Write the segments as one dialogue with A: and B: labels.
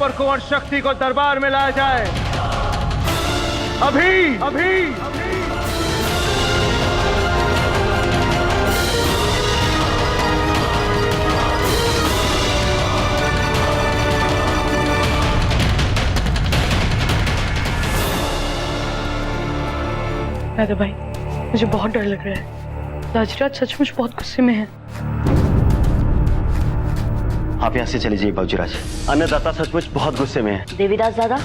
A: और कुंवर शक्ति को दरबार में लाया जाए। अभी अभी
B: राधा भाई, मुझे बहुत डर लग रहा है। राजराज सचमुच बहुत गुस्से में है।
C: आप यहाँ से चले जाइए बाबूजीराज। अन्नदाता सचमुच बहुत गुस्से में है।
D: देवीदास दादा,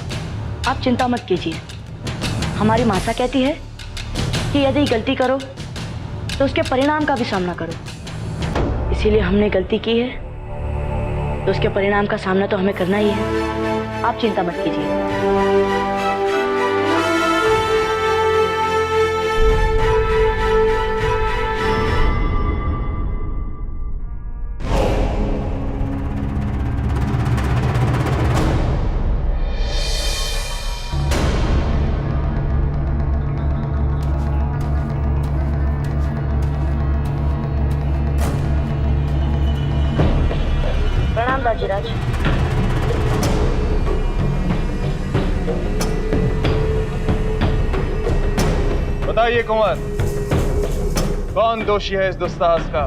D: आप चिंता मत कीजिए। हमारी माता कहती है कि यदि गलती करो तो उसके परिणाम का भी सामना करो। इसीलिए हमने गलती की है तो उसके परिणाम का सामना तो हमें करना ही है। आप चिंता मत कीजिए। प्रणाम राजराज।
A: बताइए कुंवर, कौन दोषी है इस दुस्साहस का?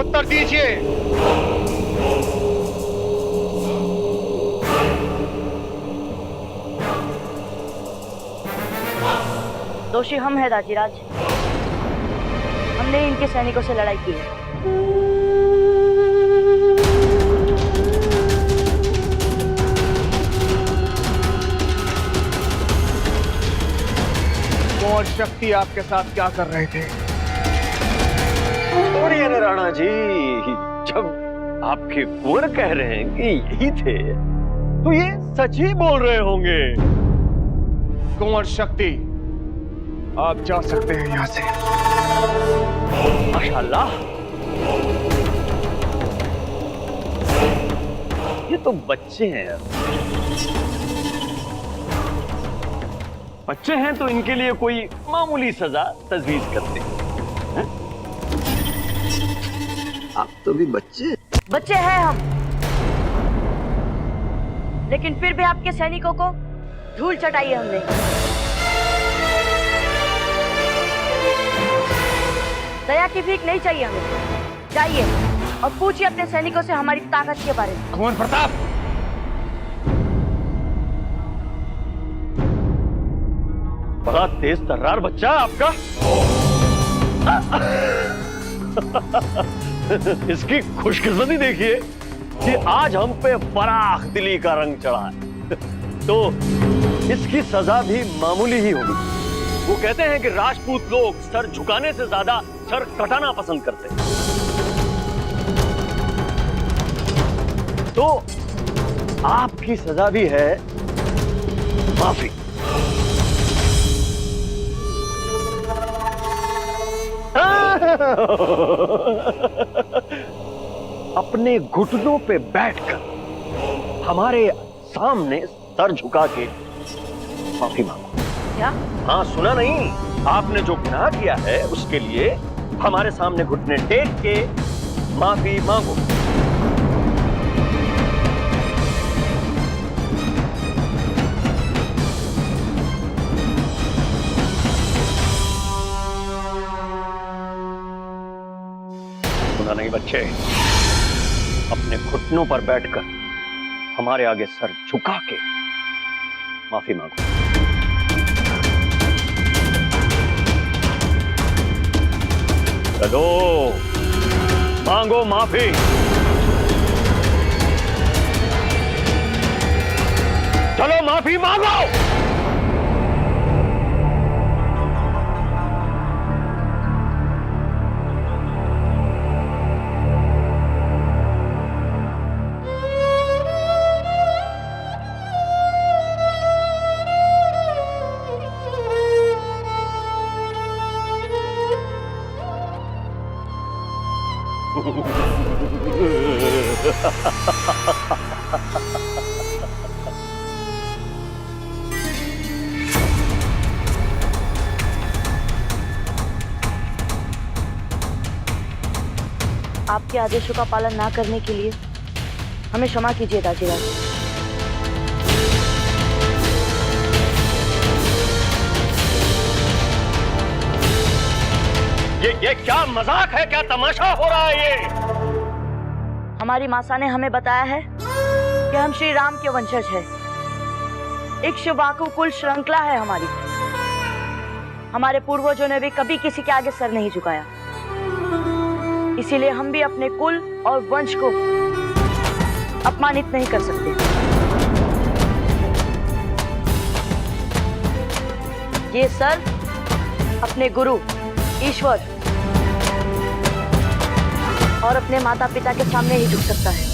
A: उत्तर दीजिए।
D: दोषी हम हैं राजराज। हमने इनके सैनिकों से लड़ाई की है।
A: कुंवर शक्ति आपके साथ क्या कर रहे थे?
C: छोड़िए ना राणा जी, जब आपके कुंवर कह रहे हैं कि यही थे तो ये सच ही बोल रहे होंगे।
A: कुंवर शक्ति, आप जा सकते हैं यहाँ से।
C: माशाल्लाह, ये तो बच्चे हैं। बच्चे हैं तो इनके लिए कोई मामूली सजा तजवीज करते हैं। आप तो भी बच्चे
D: हैं हम, लेकिन फिर भी आपके सैनिकों को धूल चटाई है हमने। दया की भीख नहीं चाहिए हमें। जाइए और पूछिए अपने सैनिकों से हमारी ताकत के बारे में।
A: कुंवर प्रताप,
C: बड़ा तेज तर्रार बच्चा आपका। इसकी खुशकिस्मती देखिए कि आज हम पे फराख दिली का रंग चढ़ा है, तो इसकी सजा भी मामूली ही होगी। वो कहते हैं कि राजपूत लोग सर झुकाने से ज्यादा सर कटाना पसंद करते हैं। तो आपकी सजा भी है माफी। अपने घुटनों पे बैठकर हमारे सामने सर झुका के माफी मांगो।
D: क्या?
C: हाँ, सुना नहीं? आपने जो गुनाह किया है उसके लिए हमारे सामने घुटने टेक के माफी मांगो। सुना नहीं बच्चे? अपने घुटनों पर बैठकर हमारे आगे सर झुका के माफी मांगो। चलो मांगो माफी। चलो माफी मांगो।
D: आपके आदेशों का पालन ना करने के लिए हमें क्षमा कीजिए दाजीराज।
C: ये क्या मजाक है, क्या तमाशा हो रहा है ये?
D: हमारी मासा ने हमें बताया है कि हम श्री राम के वंशज हैं। इक्ष्वाकु कुल श्रृंखला है हमारी। हमारे पूर्वजों ने भी कभी किसी के आगे सर नहीं झुकाया, इसीलिए हम भी अपने कुल और वंश को अपमानित नहीं कर सकते। ये सर अपने गुरु ईश्वर और अपने माता पिता के सामने ही झुक सकता है।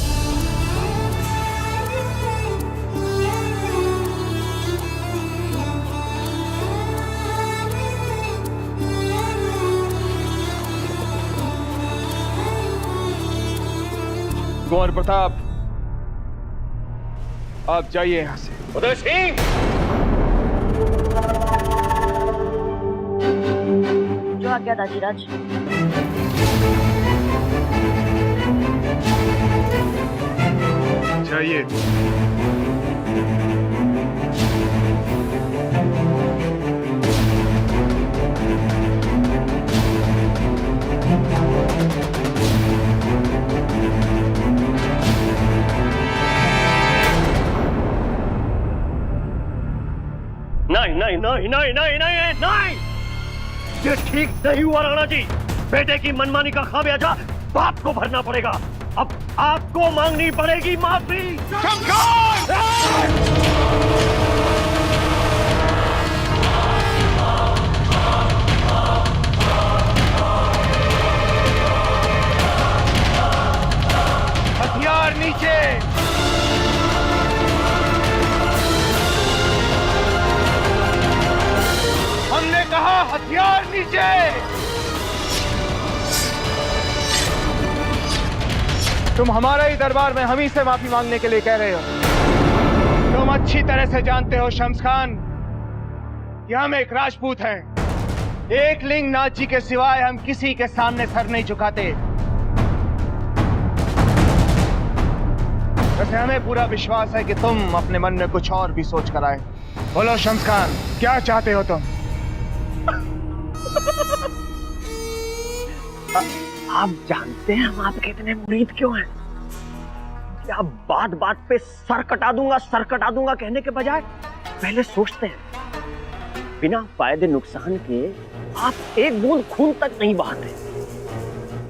A: कुंवर प्रताप, आप जाइए यहां से।
C: उदय सिंह,
D: जो आज्ञा दाजीराज।
A: जाइए।
C: नहीं नहीं नहीं नहीं नहीं नहीं, ये ठीक नहीं हुआ राणा जी। बेटे की मनमानी का खामियाजा बाप को भरना पड़ेगा। अब आपको मांगनी पड़ेगी माफी।
A: हथियार नीचे। हमने कहा हथियार नीचे। तुम हमारे ही दरबार में हम ही से माफी मांगने के लिए कह रहे हो। तुम अच्छी तरह से जानते हो शम्स खान कि हम एक राजपूत हैं। एक लिंग नाथ जी के सिवाय हम किसी के सामने सर नहीं झुकाते। वैसे हमें पूरा विश्वास है कि तुम अपने मन में कुछ और भी सोच कर आए। बोलो शम्स खान, क्या चाहते हो तुम?
C: आप जानते हैं हम आपके इतने मुरीद क्यों हैं? कि आप बात बात पे सर कटा दूंगा कहने के बजाय पहले सोचते हैं। बिना फायदे नुकसान के आप एक बूंद खून तक नहीं बहाते,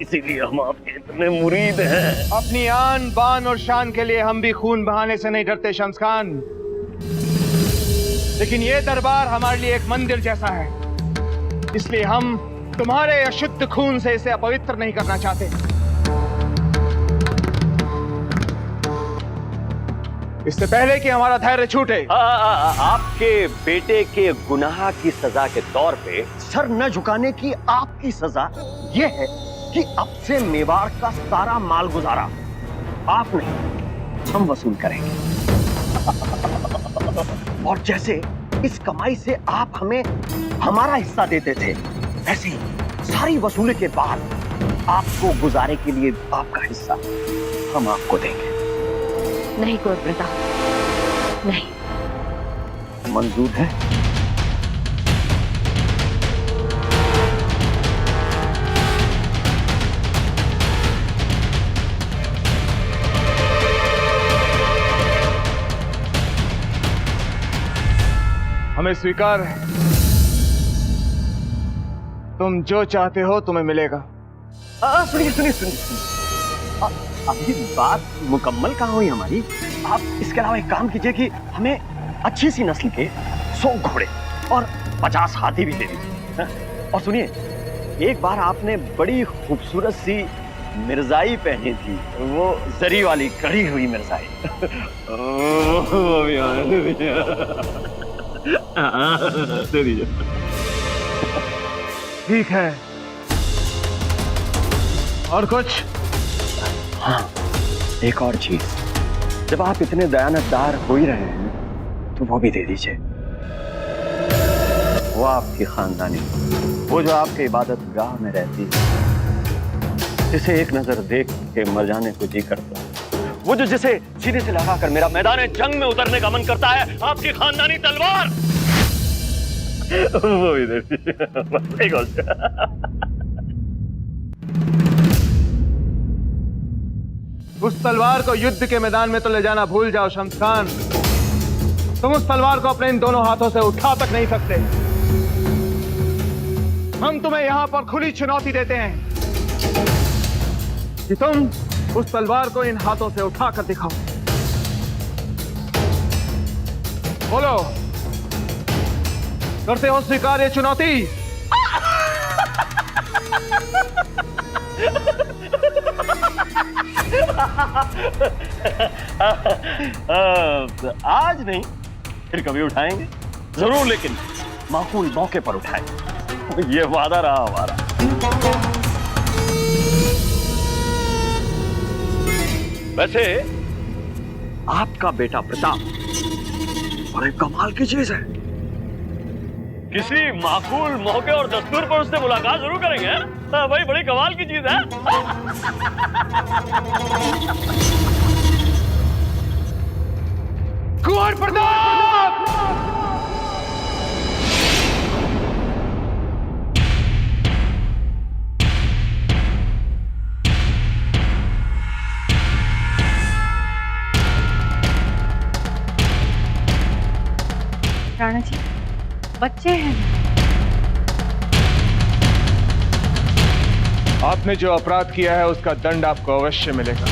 C: इसीलिए हम आपके इतने मुरीद हैं।
A: अपनी आन बान और शान के लिए हम भी खून बहाने से नहीं डरते शम्स खान, लेकिन ये दरबार हमारे लिए एक मंदिर जैसा है, इसलिए हम तुम्हारे अशुद्ध खून से इसे अपवित्र नहीं करना चाहते। इससे पहले कि हमारा धैर्य छूटे।
C: आपके बेटे के गुनाह की सजा के तौर पे सर न झुकाने की आपकी सजा ये है कि अब से मेवाड़ का सारा माल गुजारा आप नहीं हम वसूल करेंगे। और जैसे इस कमाई से आप हमें हमारा हिस्सा देते थे, वैसे ही सारी वसूली के बाद आपको गुजारे के लिए आपका हिस्सा हम आपको देंगे।
D: नहीं कुंवर प्रताप, नहीं।
C: मंजूर है?
A: हमें स्वीकार है। तुम जो चाहते हो तुम्हें मिलेगा।
C: सुनिए, अभी बात मुकम्मल कहाँ हुई हमारी। आप इसके अलावा एक काम कीजिए कि हमें अच्छी सी नस्ल के 100 घोड़े और 50 हाथी भी दे दीजिए। और सुनिए, एक बार आपने बड़ी खूबसूरत सी मिर्जाई पहनी थी, वो जरी वाली कड़ी हुई मिर्जाई। दे दीजिए।
A: ठीक है। और कुछ?
C: हाँ, एक और चीज, जब आप इतने दयानतदार हो ही रहे हैं तो वो भी दे दीजिए। वो आपकी खानदानी, वो जो आपके इबादत गाह में रहती है, जिसे एक नजर देख के मर जाने को जी करता है, वो जो जिसे सीने से लगाकर मेरा मैदान जंग में उतरने का मन करता है, आपकी खानदानी तलवार। वो इधर
A: उस तलवार को युद्ध के मैदान में तो ले जाना भूल जाओ शम्स खान। तुम उस तलवार को अपने इन दोनों हाथों से उठा तक नहीं सकते। हम तुम्हें यहां पर खुली चुनौती देते हैं कि तुम उस तलवार को इन हाथों से उठाकर दिखाओ। बोलो, करते हो स्वीकार ये चुनौती?
C: आज नहीं, फिर कभी उठाएंगे जरूर, लेकिन माकूल मौके पर उठाएंगे, ये वादा रहा हमारा। वैसे आपका बेटा प्रताप बड़े कमाल की चीज है। किसी माकूल मौके और दस्तूर पर उससे मुलाकात जरूर करेंगे। हाँ भाई, बड़ी कमाल की चीज है।
A: कुंवर प्रताप!
B: राणा जी, बच्चे हैं।
A: आपने जो अपराध किया है उसका दंड आपको अवश्य मिलेगा,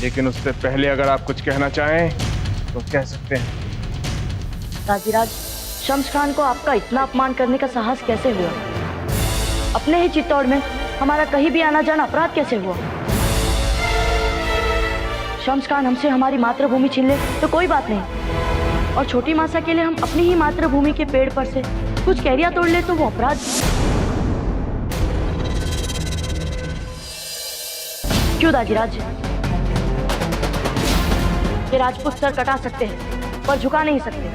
A: लेकिन उससे पहले अगर आप कुछ कहना चाहें तो कह सकते हैं।
D: राजीराज, शम्स खान को आपका इतना अपमान करने का साहस कैसे हुआ? अपने ही चित्तौड़ में हमारा कहीं भी आना जाना अपराध कैसे हुआ? शम्स खान हमसे हमारी मातृभूमि छीन ले तो कोई बात नहीं, और छोटी मासा के लिए हम अपनी ही मातृभूमि के पेड़ पर से कुछ कैरिया तोड़ ले तो वो अपराध। क्यों दाजीराज? ये राजपूत सर कटा सकते हैं पर झुका नहीं सकते,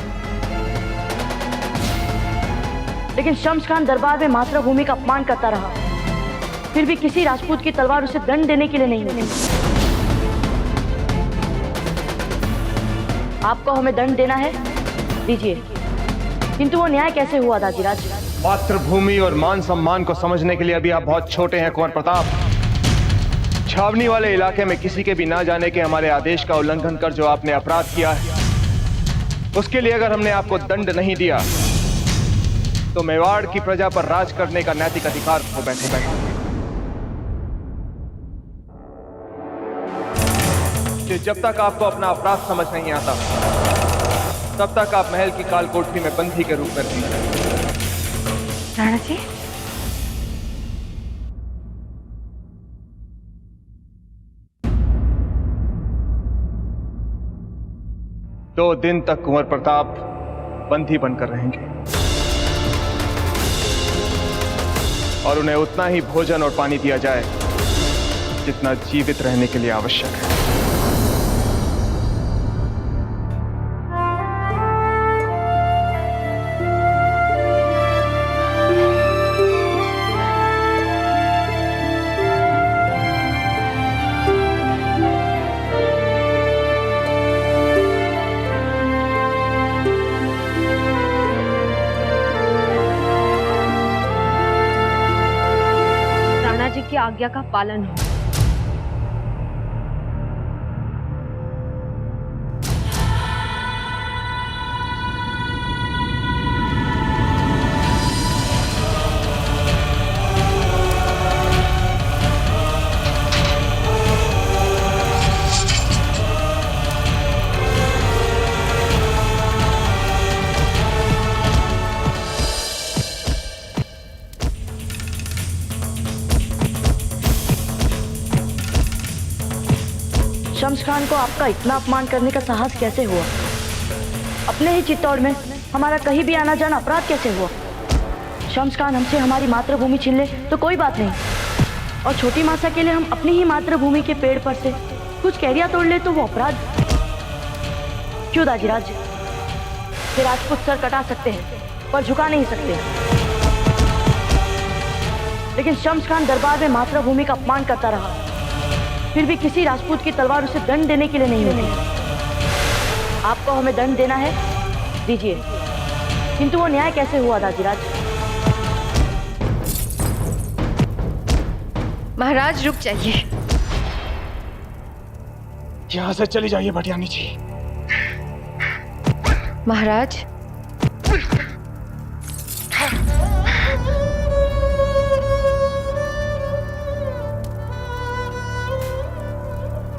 D: लेकिन शम्स खान दरबार में मातृभूमि का अपमान करता रहा, फिर भी किसी राजपूत की तलवार उसे दंड देने के लिए नहीं मिली। आपको हमें दंड देना है, दीजिए, किंतु वो न्याय कैसे हुआ दाजीराज?
A: मातृभूमि और मान सम्मान को समझने के लिए अभी आप बहुत छोटे हैं कुंवर प्रताप। छावनी वाले इलाके में किसी के भी ना जाने के हमारे आदेश का उल्लंघन कर जो आपने अपराध किया है, उसके लिए अगर हमने आपको दंड नहीं दिया तो मेवाड़ की प्रजा पर राज करने का नैतिक अधिकार खो बैठेगा। कि जब तक आपको अपना अपराध समझ नहीं आता तब तक आप महल की काल कोठरी में बंदी के रूप में रहेंगे।
B: राणा जी,
A: दो दिन तक कुंवर प्रताप बंदी बनकर रहेंगे और उन्हें उतना ही भोजन और पानी दिया जाए जितना जीवित रहने के लिए आवश्यक है।
E: की आज्ञा का पालन हो।
D: शम्स खान को आपका इतना अपमान करने का साहस कैसे हुआ? अपने ही चित्तौड़ में हमारा कहीं भी आना जाना अपराध कैसे हुआ? शम्स खान हमसे हमारी मातृभूमि छीन ले तो कोई बात नहीं, और छोटी मासा के लिए हम अपनी ही मातृभूमि के पेड़ पर से कुछ कैरिया तोड़ ले तो वो अपराध। क्यों दाजीराज? ये राजपूत सर कटा सकते हैं पर झुका नहीं सकते। लेकिन शम्स खान दरबार में मातृभूमि का अपमान करता रहा, फिर भी किसी राजपूत की तलवार उसे दंड देने के लिए नहीं मिली। आपको हमें दंड देना है, दीजिए, किंतु वो न्याय कैसे हुआ दाजीराज?
E: महाराज रुक जाइए।
A: यहां से चली जाइए भटियानी जी।
E: महाराज,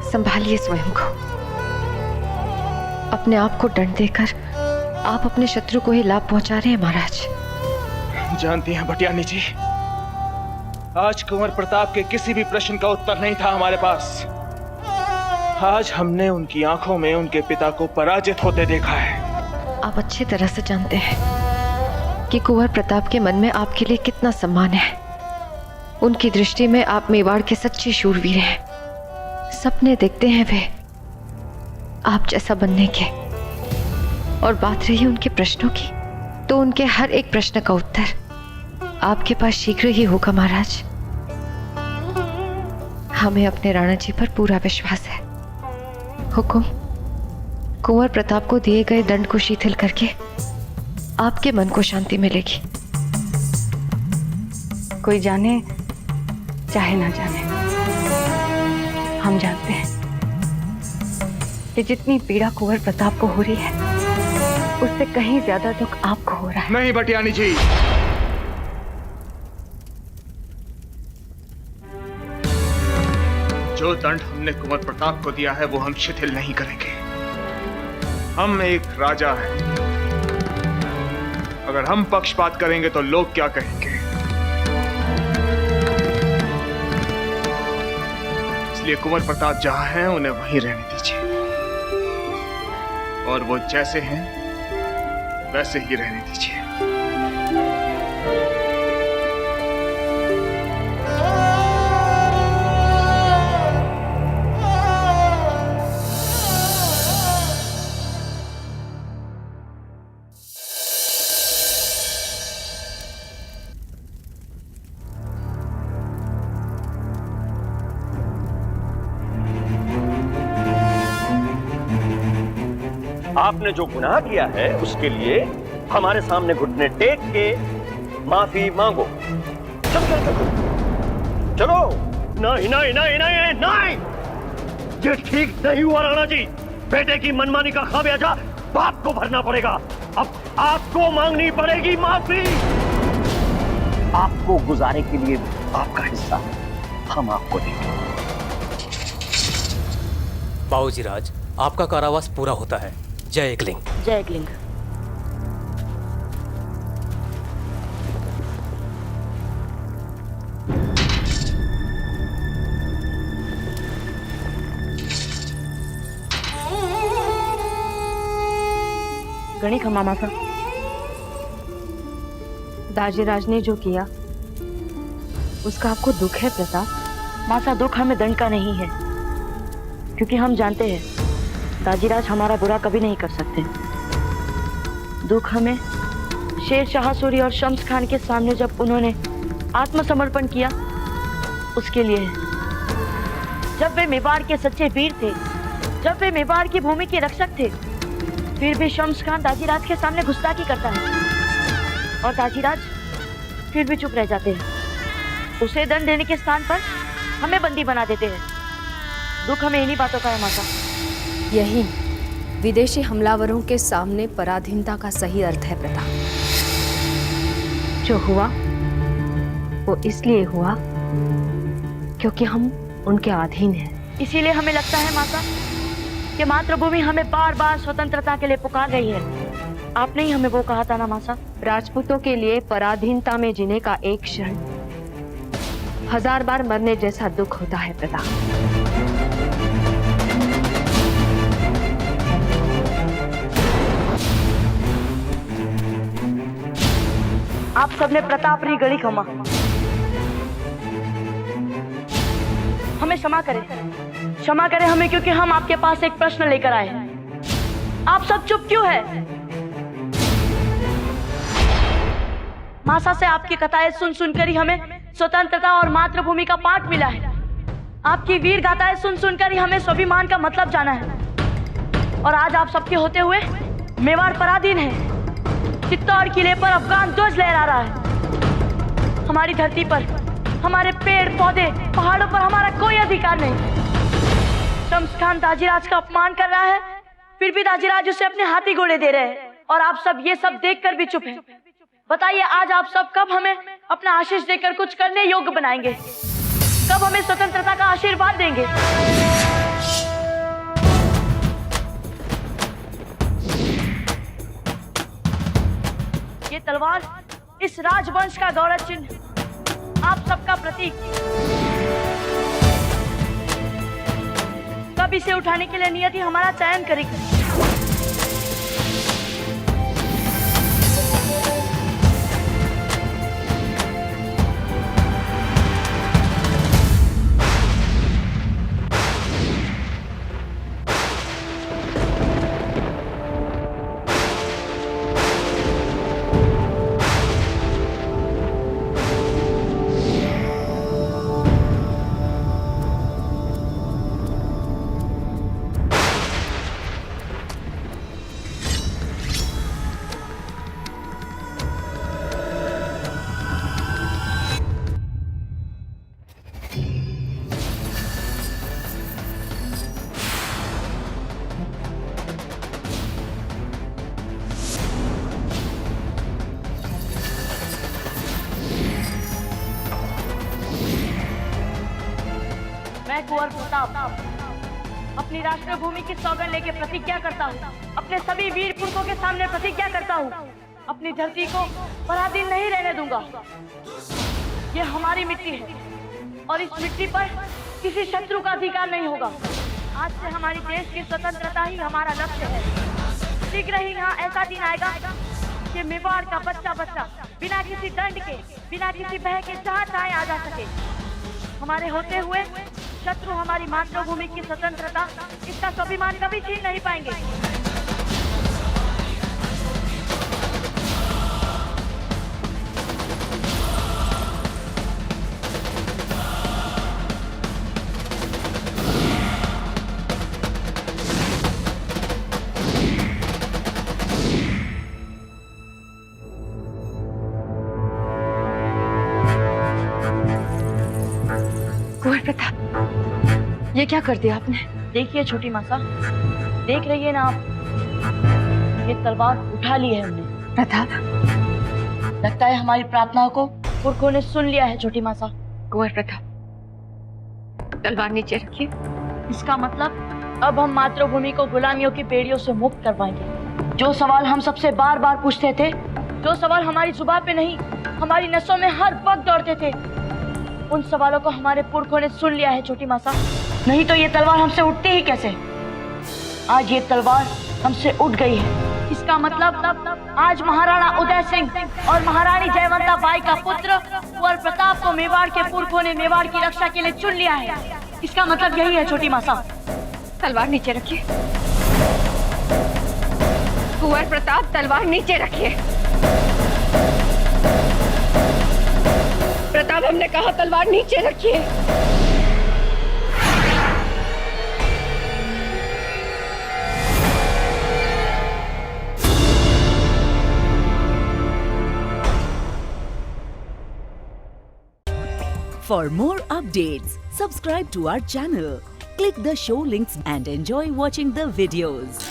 E: संभालिए स्वयं को। अपने आप को दंड देकर आप अपने शत्रु को ही लाभ पहुंचा रहे हैं महाराज।
A: जानती हैं भटियानी जी, आज कुंवर प्रताप के किसी भी प्रश्न का उत्तर नहीं था हमारे पास। आज हमने उनकी आंखों में उनके पिता को पराजित होते देखा है।
E: आप अच्छी तरह से जानते हैं कि कुंवर प्रताप के मन में आपके लिए कितना सम्मान है। उनकी दृष्टि में आप मेवाड़ के सच्चे शूरवीर हैं। सपने देखते हैं वे आप जैसा बनने के। और बात रही उनके प्रश्नों की, तो उनके हर एक प्रश्न का उत्तर आपके पास शीघ्र ही होगा महाराज। हमें अपने राणा जी पर पूरा विश्वास है। हुकुम, कुंवर प्रताप को दिए गए दंड को शिथिल करके आपके मन को शांति मिलेगी।
B: कोई जाने चाहे ना जाने, हम जानते हैं कि जितनी पीड़ा कुंवर प्रताप को हो रही है, उससे कहीं ज्यादा दुख आपको हो रहा है।
A: नहीं भटियानी जी, जो दंड हमने कुंवर प्रताप को दिया है वो हम शिथिल नहीं करेंगे। हम एक राजा हैं। अगर हम पक्षपात करेंगे तो लोग क्या कहेंगे? इसलिए कुंवर प्रताप जहां हैं उन्हें वहीं रहने दीजिए, और वो जैसे हैं वैसे ही रहने दीजिए।
C: आपने जो गुनाह किया है उसके लिए हमारे सामने घुटने टेक के माफी मांगो। चलो चलो चलो चलो। नहीं नहीं नहीं नहीं नहीं, ये ठीक नहीं हुआ राणा जी। बेटे की मनमानी का खामियाजा बाप को भरना पड़ेगा। अब आपको मांगनी पड़ेगी माफी। आपको गुजारे के लिए आपका हिस्सा हम आपको देंगे।
F: बाबूजी राज, आपका कारावास पूरा होता है। जय एकलिंग।
D: जय एकलिंग। गणी खमा माता,
B: दाजीराज ने जो किया उसका आपको दुख है प्रताप?
D: माता, दुख हमें दंड का नहीं है, क्योंकि हम जानते हैं दाजीराज हमारा बुरा कभी नहीं कर सकते। दुख हमें शेरशाह सूरी और शम्स खान के सामने जब उन्होंने आत्मसमर्पण किया उसके लिए है। जब वे मेवाड़ के सच्चे वीर थे, जब वे मेवाड़ की भूमि के रक्षक थे, फिर भी शम्स खान दाजीराज के सामने गुस्ताखी करता है और दाजीराज फिर भी चुप रह जाते हैं। उसे दंड देने के स्थान पर हमें बंदी बना देते हैं। दुख हमें इन्हीं बातों का है माता।
E: यही विदेशी हमलावरों के सामने पराधीनता का सही अर्थ है प्रताप।
B: जो हुआ वो इसलिए हुआ क्योंकि हम उनके अधीन हैं।
D: इसीलिए हमें लगता है माता कि मातृभूमि हमें बार बार स्वतंत्रता के लिए पुकार रही है। आपने ही हमें वो कहा था ना माता?
E: राजपूतों के लिए पराधीनता में जीने का एक क्षण 1000 बार मरने जैसा दुख होता है प्रताप।
D: आप सबने प्रताप री गणी खमा, हमें क्षमा करें, क्षमा करें हमें, क्योंकि हम आपके पास एक प्रश्न लेकर आए हैं। आप सब चुप क्यों है? मासा से आपकी कथाएं सुन सुनकर ही हमें स्वतंत्रता और मातृभूमि का पाठ मिला है। आपकी वीर गाथाएं सुन सुनकर ही हमें स्वाभिमान का मतलब जाना है। और आज आप सबके होते हुए मेवाड़ पराधीन है। चित्तौड़ किले पर अफगान ध्वज लहरा रहा है। हमारी धरती पर हमारे पेड़ पौधे पहाड़ों पर हमारा कोई अधिकार नहीं। शम्स खान दाजीराज का अपमान कर रहा है, फिर भी दाजीराज उसे अपने हाथी घोड़े दे रहे हैं और आप सब ये सब देखकर भी चुप हैं। बताइए आज आप सब कब हमें अपना आशीष देकर कुछ करने योग्य बनाएंगे? कब हमें स्वतंत्रता का आशीर्वाद देंगे? ये तलवार इस राजवंश का गौरव चिन्ह, आप सबका प्रतीक। कब इसे उठाने के लिए नियति हमारा चयन करेगी? मैं कुंवर प्रताप अपनी राष्ट्र भूमि की सौगंध लेके प्रतिज्ञा करता हूँ, अपने सभी वीर पुरुषों के सामने प्रतिज्ञा करता हूँ, अपनी धरती को पराधीन नहीं रहने दूंगा। ये हमारी मिट्टी है और इस मिट्टी पर किसी शत्रु का अधिकार नहीं होगा। आज से हमारी देश की स्वतंत्रता ही हमारा लक्ष्य है। शीघ्र ही यहाँ ऐसा दिन आएगा कि मेवाड़ का बच्चा बच्चा बिना किसी दंड के, बिना किसी भय के जहाँ चाहे आ जा सके। हमारे होते हुए शत्रु हमारी मातृभूमि की स्वतंत्रता, इसका स्वाभिमान कभी छीन नहीं पाएंगे।
B: कुंवर प्रताप, ये क्या कर दिया आपने?
D: देखिए छोटी मासा, देख रही है ना आप, ये तलवार उठा ली है हमने।
B: प्रताप,
D: लगता है हमारी प्रार्थनाओं को पुरखों ने सुन लिया है। छोटी मासा,
B: कुंवर प्रताप, तलवार नीचे रखिए।
D: इसका मतलब अब हम मातृभूमि को गुलामियों की बेड़ियों से मुक्त करवाएंगे। जो सवाल हम सबसे बार बार पूछते थे, जो सवाल हमारी जुबान पे नहीं हमारी नसों में हर वक्त दौड़ते थे, उन सवालों को हमारे पुरखों ने सुन लिया है। छोटी मासा, नहीं तो ये तलवार हमसे उठती ही कैसे? आज ये तलवार हमसे उठ गई है। इसका मतलब आज महाराणा उदय सिंह और महारानी जयवंता बाई का पुत्र कुंवर प्रताप को मेवाड़ के पुरखों ने मेवाड़ की रक्षा के लिए चुन लिया है। इसका मतलब यही है। छोटी मासा,
B: तलवार नीचे रखिए। कुंवर प्रताप, तलवार नीचे रखिए। प्रताप, हमने कहा तलवार नीचे रखिए।
G: For more updates, subscribe to our channel, click the show links and enjoy watching the videos.